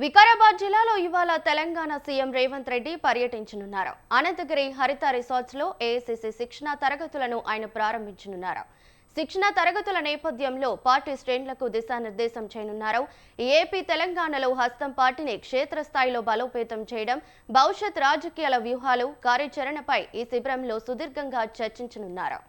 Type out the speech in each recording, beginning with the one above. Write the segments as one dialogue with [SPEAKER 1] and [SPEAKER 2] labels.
[SPEAKER 1] వికారాబాద్ జిల్లాలో ఇవాళ తెలంగాణ సీఎం రేవంత్ రెడ్డి పర్యటించనున్నారు. అనంతగిరి హరిత రిసార్ట్స్ లో ఏఐసీసీ శిక్షణ తరగతులను ఆయన ప్రారంభించనున్నారు. శిక్షణ తరగతుల నేపథ్యంలో పార్టీ శ్రేణులకు దిశానిర్దేశం చేయనున్నారు. ఏపీ తెలంగాణలో హస్తం పార్టీని క్షేత్రస్థాయిలో బలోపేతం చేయడం, భవిష్యత్ రాజకీయాల వ్యూహాలు, కార్యాచరణపై ఈ శిబిరంలో సుదీర్ఘంగా చర్చించనున్నారు.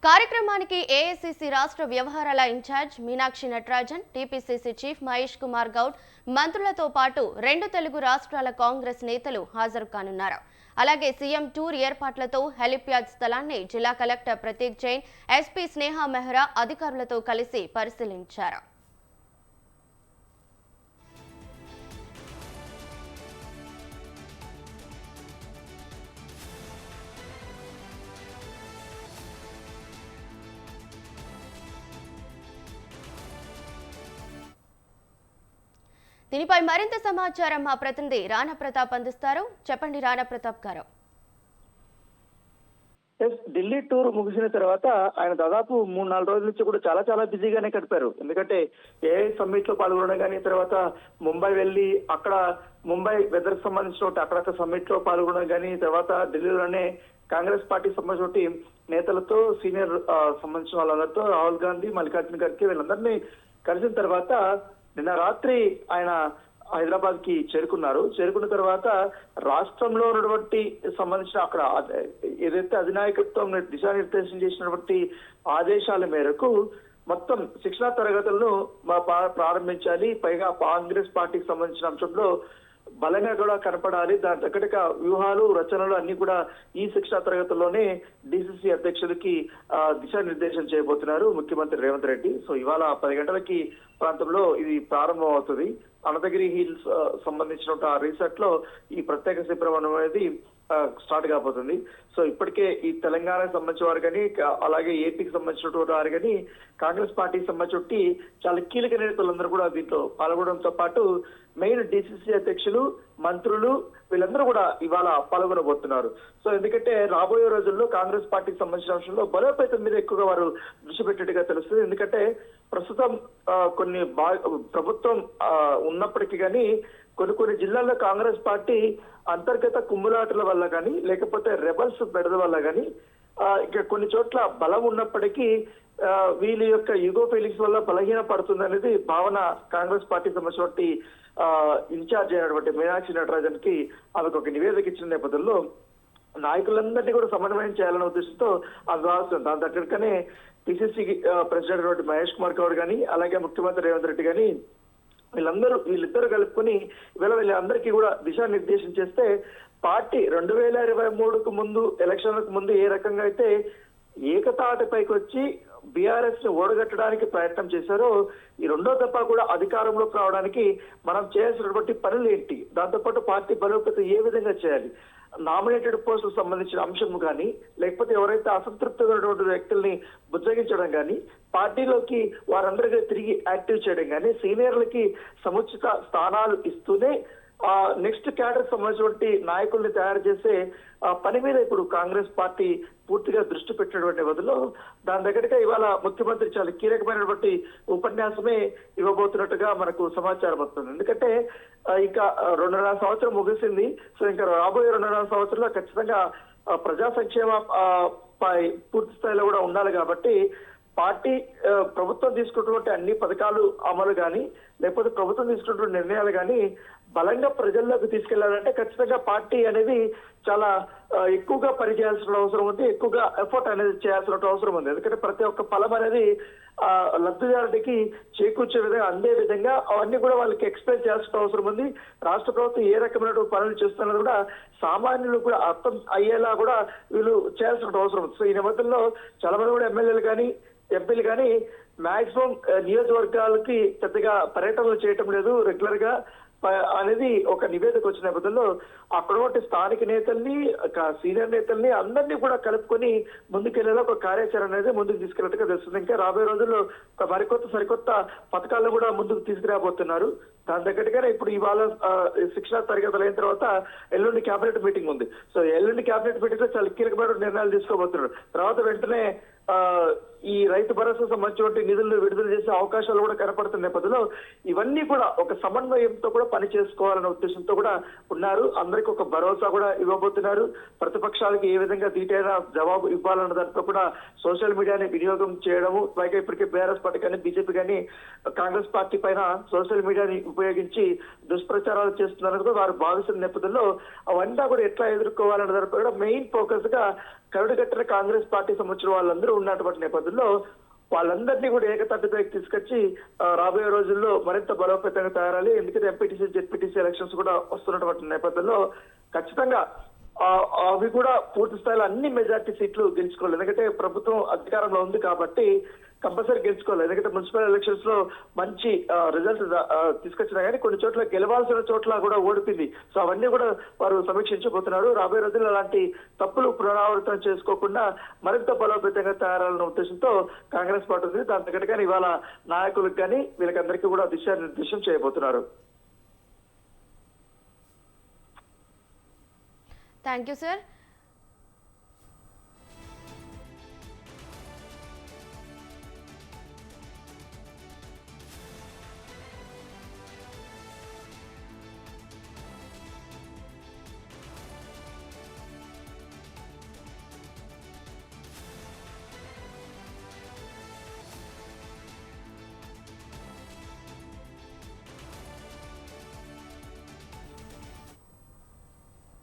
[SPEAKER 1] కార్యక్రమానికి ఏఐసీసీ రాష్ట్ర వ్యవహారాల incharge Meenakshi Natarajan, TPCC chief Mahesh Kumar Goud, మంత్రులతో పాటు 2 తెలుగు రాష్ట్రాల కాంగ్రెస్ నేతలు హాజరు కానున్నారు. అలాగే సీఎం టూర్ ఏర్పాట్లతో హెలిప్యాడ్ స్థలాన్ని జిల్లా కలెక్టర్ ప్రతీక్ జైన్, ఎస్పీ స్నేహ మెహ్రా అధికారులతో కలిసి పరిశీలించారు. దీనిపై మరింత సమాచారం మా ప్రతినిధి రాణా ప్రతాప్ అందిస్తారు. చెప్పండి రాణా ప్రతాప్ గారు.
[SPEAKER 2] ఢిల్లీ టూర్ ముగిసిన తర్వాత ఆయన దాదాపు 3-4 రోజుల నుంచి కూడా చాలా బిజీగానే గడిపారు. ఎందుకంటే ఏఐ సమ్మిట్ లో పాల్గొనడం కానీ, తర్వాత ముంబై వెళ్ళి అక్కడ ముంబై వెదర్ సంబంధించిన అక్కడ సమ్మిట్ లో పాల్గొనడం కానీ, తర్వాత ఢిల్లీలోనే కాంగ్రెస్ పార్టీ సంబంధించిన నేతలతో సీనియర్ సంబంధించిన వాళ్ళందరితో రాహుల్ గాంధీ, మల్లికార్జున ఖర్గే వీళ్ళందరినీ కలిసిన తర్వాత నిన్న రాత్రి ఆయన హైదరాబాద్ కి చేరుకున్న తర్వాత రాష్ట్రంలో ఉన్నటువంటి సంబంధించిన అక్కడ ఏదైతే అధినాయకత్వం దిశానిర్దేశం చేసినటువంటి ఆదేశాల మేరకు మొత్తం శిక్షణా తరగతులను ప్రారంభించాలి. పైగా కాంగ్రెస్ పార్టీకి సంబంధించిన అంశంలో బలంగా కూడా కనపడాలి. దాని తగ్గట్టుగా వ్యూహాలు, రచనలు అన్ని కూడా ఈ శిక్షణా తరగతుల్లోనే డిసిసి అధ్యక్షుడికి దిశానిర్దేశం చేయబోతున్నారు ముఖ్యమంత్రి రేవంత్ రెడ్డి. సో ఇవాళ 10 గంటలకి ప్రాంతంలో ఇది ప్రారంభం అవుతుంది. అనంతగిరి హిల్స్ సంబంధించిన రిసార్ట్ లో ఈ ప్రత్యేక శిబిరం అనేది స్టార్ట్ కాబోతుంది. సో ఇప్పటికే ఈ తెలంగాణకు సంబంధించిన వారు కానీ, అలాగే ఏపీకి సంబంధించిన వారు కానీ, కాంగ్రెస్ పార్టీకి సంబంధించి చాలా కీలక నేతలందరూ కూడా దీంట్లో పాల్గొనడంతో పాటు మెయిన్ డిసిసి అధ్యక్షులు, మంత్రులు వీళ్ళందరూ కూడా ఇవాళ పాల్గొనబోతున్నారు. సో ఎందుకంటే రాబోయే రోజుల్లో కాంగ్రెస్ పార్టీకి సంబంధించిన అంశంలో బలోపేతం మీద ఎక్కువగా వారు దృష్టి పెట్టేట్టుగా తెలుస్తుంది. ఎందుకంటే ప్రస్తుతం కొన్ని ప్రభుత్వం ఉన్నప్పటికీ కానీ కొన్ని జిల్లాల్లో కాంగ్రెస్ పార్టీ అంతర్గత కుమ్ములాటల వల్ల కానీ, లేకపోతే రెబల్స్ బెడద వల్ల కానీ ఇక కొన్ని చోట్ల బలం ఉన్నప్పటికీ వీళ్ళ యొక్క యుగో ఫీలింగ్స్ వల్ల బలహీన పడుతుంది అనేది భావన కాంగ్రెస్ పార్టీ సంబంధించినటువంటి ఇన్ఛార్జ్ అయినటువంటి మీనాక్షి నటరాజన్ కి ఆమెకు ఒక నివేదిక ఇచ్చిన నేపథ్యంలో నాయకులందరినీ కూడా సమన్వయం చేయాలనే ఉద్దేశంతో అది రాస్తుంది. దాని దగ్గరగానే పిసిసి ప్రెసిడెంట్ మహేష్ కుమార్ గౌడ్ కానీ, అలాగే ముఖ్యమంత్రి రేవంత్ రెడ్డి కానీ వీళ్ళిద్దరు కలుపుకొని వీళ్ళందరికీ కూడా దిశానిర్దేశం చేస్తే పార్టీ 2023కు ముందు ఎలక్షన్లకు ముందు ఏ రకంగా అయితే ఏకతాటిపైకి వచ్చి బీఆర్ఎస్ ని ఓడగట్టడానికి ప్రయత్నం చేశారో, ఈ రెండో దఫా కూడా అధికారంలోకి రావడానికి మనం చేయాల్సినటువంటి పనులు ఏంటి, దాంతోపాటు పార్టీ బలోపేతం ఏ విధంగా చేయాలి, నామినేటెడ్ పోస్టులకు సంబంధించిన అంశం కానీ, లేకపోతే ఎవరైతే అసంతృప్తిగా ఉన్నటువంటి వ్యక్తుల్ని బుజ్జగించడం కానీ, పార్టీలోకి వారందరికీ తిరిగి యాక్టివ్ చేయడం కానీ, సీనియర్లకి సముచిత స్థానాలు ఇస్తూనే నెక్స్ట్ క్యాడర్ సంబంధించినటువంటి నాయకుల్ని తయారు చేసే పని మీద ఇప్పుడు కాంగ్రెస్ పార్టీ పూర్తిగా దృష్టి పెట్టినటువంటి బదులు దాని దగ్గరగా ఇవాళ ముఖ్యమంత్రి చాలా కీలకమైనటువంటి ఉపన్యాసమే ఇవ్వబోతున్నట్టుగా మనకు సమాచారం వస్తుంది. ఎందుకంటే ఇక 2.5 సంవత్సరం ముగిసింది. సో ఇంకా రాబోయే 2.5 సంవత్సరంలో ఖచ్చితంగా ప్రజా సంక్షేమ పూర్తి స్థాయిలో కూడా ఉండాలి. కాబట్టి పార్టీ ప్రభుత్వం తీసుకున్నటువంటి అన్ని పథకాలు అమలు కానీ, లేకపోతే ప్రభుత్వం తీసుకున్నటువంటి నిర్ణయాలు కానీ బలంగా ప్రజల్లోకి తీసుకెళ్లాలంటే ఖచ్చితంగా పార్టీ అనేది చాలా ఎక్కువగా పనిచేయాల్సిన అవసరం ఉంది, ఎక్కువగా ఎఫర్ట్ అనేది చేయాల్సిన అవసరం ఉంది. ఎందుకంటే ప్రతి ఒక్క ఫలం అనేది లబ్ధిదారుడికి చేకూర్చే విధంగా అందే విధంగా అవన్నీ కూడా వాళ్ళకి ఎక్స్ప్లెయిన్ చేయాల్సిన అవసరం ఉంది. రాష్ట్ర ప్రభుత్వం ఏ రకమైన పనులు చేస్తున్నది కూడా సామాన్యులు కూడా అర్థం అయ్యేలా కూడా వీళ్ళు చేయాల్సిన అవసరం ఉంది. సో ఈ నేపథ్యంలో చాలా మంది కూడా ఎమ్మెల్యేలు కానీ ఎంపీలు కానీ మాక్సిమం నియోజకవర్గాలకి పెద్దగా పర్యటనలు చేయటం లేదు రెగ్యులర్ గా అనేది ఒక నివేదిక వచ్చిన నేపథ్యంలో అక్కడ ఒకటి స్థానిక నేతల్ని సీనియర్ నేతల్ని అందరినీ కూడా కలుపుకొని ముందుకెళ్లేలా ఒక కార్యాచరణ అనేది ముందుకు తీసుకెళ్ళట్టుగా తెలుస్తుంది. ఇంకా రాబోయే రోజుల్లో సరికొత్త పథకాలను కూడా ముందుకు తీసుకురాబోతున్నారు. దాని తగ్గట్టుగానే ఇప్పుడు ఇవాళ శిక్షణ తరగతులు అయిన తర్వాత ఎల్లుండి క్యాబినెట్ మీటింగ్ ఉంది. సో ఎల్లుండి క్యాబినెట్ మీటింగ్ లో చాలా కీలకమైన నిర్ణయాలు తీసుకోబోతున్నారు. తర్వాత వెంటనే ఈ రైతు భరోసా సంబంధించిన నిధులను విడుదల చేసే అవకాశాలు కూడా కనపడుతున్న నేపథ్యంలో ఇవన్నీ కూడా ఒక సమన్వయంతో కూడా పని చేసుకోవాలనే ఉద్దేశంతో కూడా ఉన్నారు. అందరికీ ఒక భరోసా కూడా ఇవ్వబోతున్నారు. ప్రతిపక్షాలకి ఏ విధంగా దీటైన జవాబు ఇవ్వాలన్న దాంట్లో కూడా సోషల్ మీడియాని వినియోగం చేయడము, పైగా ఇప్పటికే బీఆర్ఎస్ పార్టీ కానీ బీజేపీ కానీ కాంగ్రెస్ పార్టీ పైన సోషల్ మీడియాని ఉపయోగించి దుష్ప్రచారాలు చేస్తున్నారని కూడా వారు భావిస్తున్న నేపథ్యంలో అవన్నీ కూడా ఎట్లా ఎదుర్కోవాలన్న దానిపై కూడా మెయిన్ ఫోకస్ గా కరుడుగట్టిన కాంగ్రెస్ పార్టీ సంబంధించిన వాళ్ళందరూ ఉన్నటువంటి నేపథ్యంలో వాళ్ళందరినీ కూడా ఏకతాటిపైకి తీసుకొచ్చి రాబోయే రోజుల్లో మరింత బలోపేతంగా తయారాలి. ఎందుకంటే ఎంపీటీసీ జెడ్పీటీసీ ఎలక్షన్స్ కూడా వస్తున్నటువంటి నేపథ్యంలో ఖచ్చితంగా అవి కూడా పూర్తి స్థాయిలో అన్ని మెజార్టీ సీట్లు గెలుచుకోవాలి. ఎందుకంటే ప్రభుత్వం అధికారంలో ఉంది కాబట్టి కంపల్సరీ గెలుచుకోవాలి. ఎందుకంటే మున్సిపల్ ఎలక్షన్స్ లో మంచి రిజల్ట్ తీసుకొచ్చినా కానీ కొన్ని చోట్ల గెలవాల్సిన చోట్ల కూడా ఓడిపోయింది. సో అవన్నీ కూడా వారు సమీక్షించబోతున్నారు. రాబోయే రోజుల్లో అలాంటి తప్పులు పునరావృతం చేసుకోకుండా మరింత బలోపేతంగా తయారాలన్న ఉద్దేశంతో కాంగ్రెస్ పార్టీ ఉంది. దాని తగ్గట్టుగా ఇవాళ నాయకులకు కానీ వీళ్ళకందరికీ కూడా దిశానిర్దేశం చేయబోతున్నారు.
[SPEAKER 1] Thank you sir.